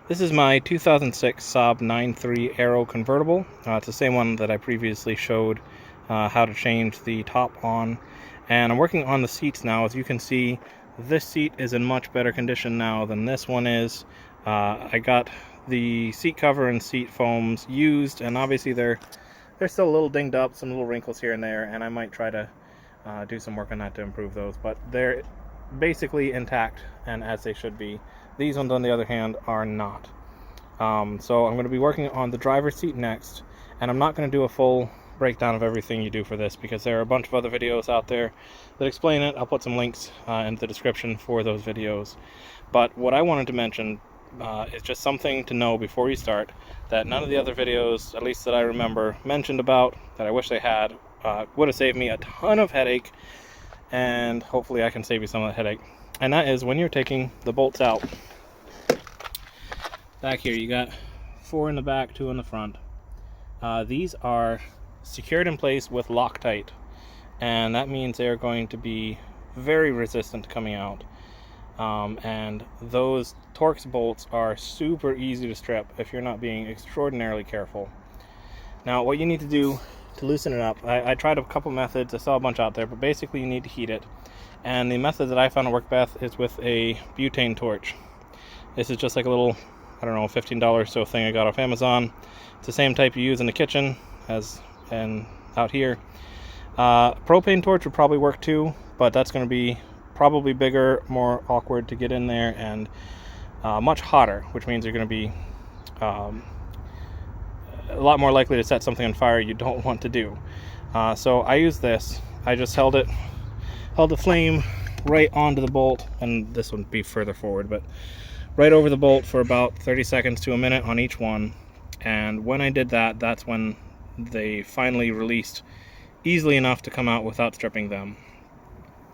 This is my 2006 Saab 9.3 Aero convertible. It's the same one that I previously showed how to change the top on. And I'm working on the seats now. As you can see, this seat is in much better condition now than this one is. I got the seat cover and seat foams used, and obviously they're still a little dinged up, some little wrinkles here and there, and I might try to do some work on that to improve those. But they're basically intact and as they should be. These ones, on the other hand, are not. So I'm going to be working on the driver's seat next, and I'm not going to do a full breakdown of everything you do for this because there are a bunch of other videos out there that explain it. I'll put some links in the description for those videos. But what I wanted to mention is just something to know before you start, that none of the other videos, at least that I remember, mentioned about, that I wish they had, would have saved me a ton of headache, and hopefully I can save you some of that headache. And that is when you're taking the bolts out. Back here you got 4 in the back, 2 in the front. These are secured in place with Loctite, and that means they're going to be very resistant to coming out. And those Torx bolts are super easy to strip if you're not being extraordinarily careful. Now what you need to do to loosen it up, I tried a couple methods, I saw a bunch out there, but basically you need to heat it. And the method that I found to work best is with a butane torch. This is just like a little, I don't know, $15 or so thing I got off Amazon. It's the same type you use in the kitchen as and out here. Propane torch would probably work too, but that's going to be probably bigger, more awkward to get in there, and much hotter, which means you're going to be a lot more likely to set something on fire you don't want to do. So I use this. I just held the flame right onto the bolt, and this would be further forward, but right over the bolt for about 30 seconds to a minute on each one. And when I did that, that's when they finally released easily enough to come out without stripping them.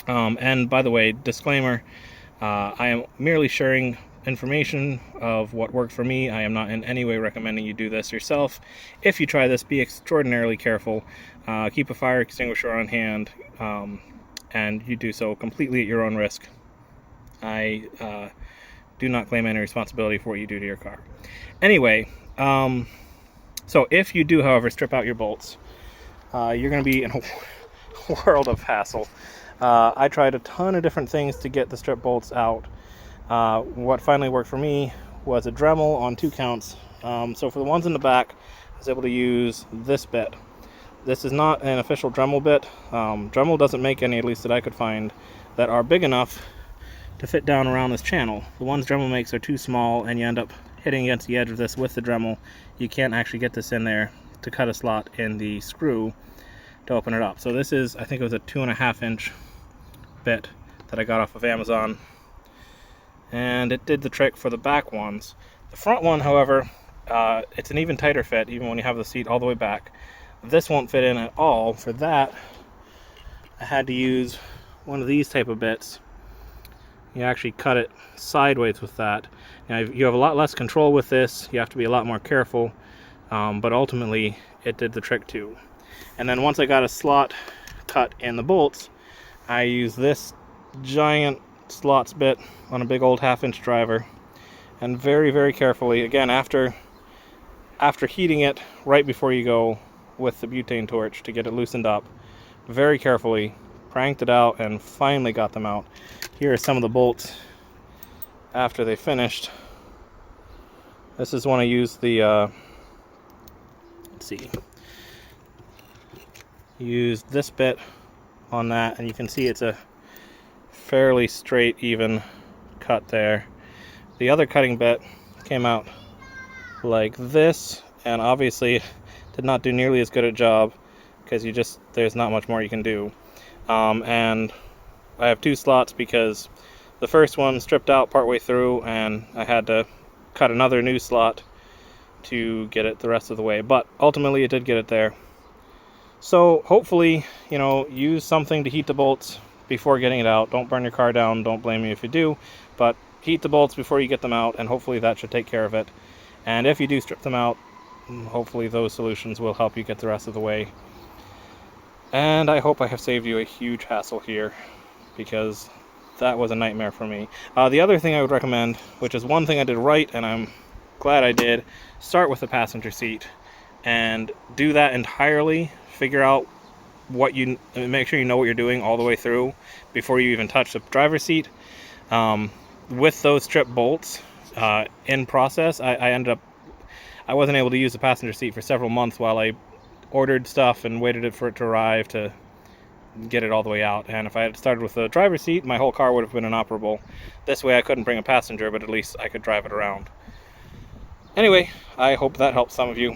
And by the way, disclaimer, I am merely sharing information of what worked for me. I am not in any way recommending you do this yourself. If you try this, be extraordinarily careful. Keep a fire extinguisher on hand, and you do so completely at your own risk. I do not claim any responsibility for what you do to your car. Anyway, so if you do, however, strip out your bolts, you're going to be in a world of hassle. I tried a ton of different things to get the strip bolts out. What finally worked for me was a Dremel on 2 counts. So for the ones in the back, I was able to use this bit. This is not an official Dremel bit. Dremel doesn't make any, at least that I could find, that are big enough to fit down around this channel. The ones Dremel makes are too small, and you end up hitting against the edge of this with the Dremel. You can't actually get this in there to cut a slot in the screw to open it up. So this is, I think it was a 2.5-inch bit that I got off of Amazon, and it did the trick for the back ones. The front one, however, it's an even tighter fit, even when you have the seat all the way back. This won't fit in at all. For that, I had to use one of these type of bits. You actually cut it sideways with that. Now, you have a lot less control with this. You have to be a lot more careful, but ultimately it did the trick too. And then once I got a slot cut in the bolts, I used this giant slots bit on a big old 1/2-inch driver, and very, very carefully, again, after heating it right before you go with the butane torch to get it loosened up, very carefully pranked it out and finally got them out. Here are some of the bolts after they finished. This is when I used the let's see, used this bit on that, and you can see it's a fairly straight, even cut there. The other cutting bit came out like this, and obviously did not do nearly as good a job because there's not much more you can do. And I have 2 slots because the first one stripped out partway through, and I had to cut another new slot to get it the rest of the way. But ultimately it did get it there. So hopefully, use something to heat the bolts before getting it out. Don't burn your car down. Don't blame me if you do, but heat the bolts before you get them out, and hopefully that should take care of it. And if you do strip them out, hopefully those solutions will help you get the rest of the way. And I hope I have saved you a huge hassle here, because that was a nightmare for me. The other thing I would recommend, which is one thing I did right and I'm glad I did. Start with the passenger seat and do that entirely. Figure out make sure you know what you're doing all the way through before you even touch the driver's seat. With those strip bolts in process, I wasn't able to use the passenger seat for several months while I ordered stuff and waited for it to arrive to get it all the way out. And if I had started with the driver's seat, my whole car would have been inoperable. This way I couldn't bring a passenger, but at least I could drive it around. Anyway, I hope that helps some of you.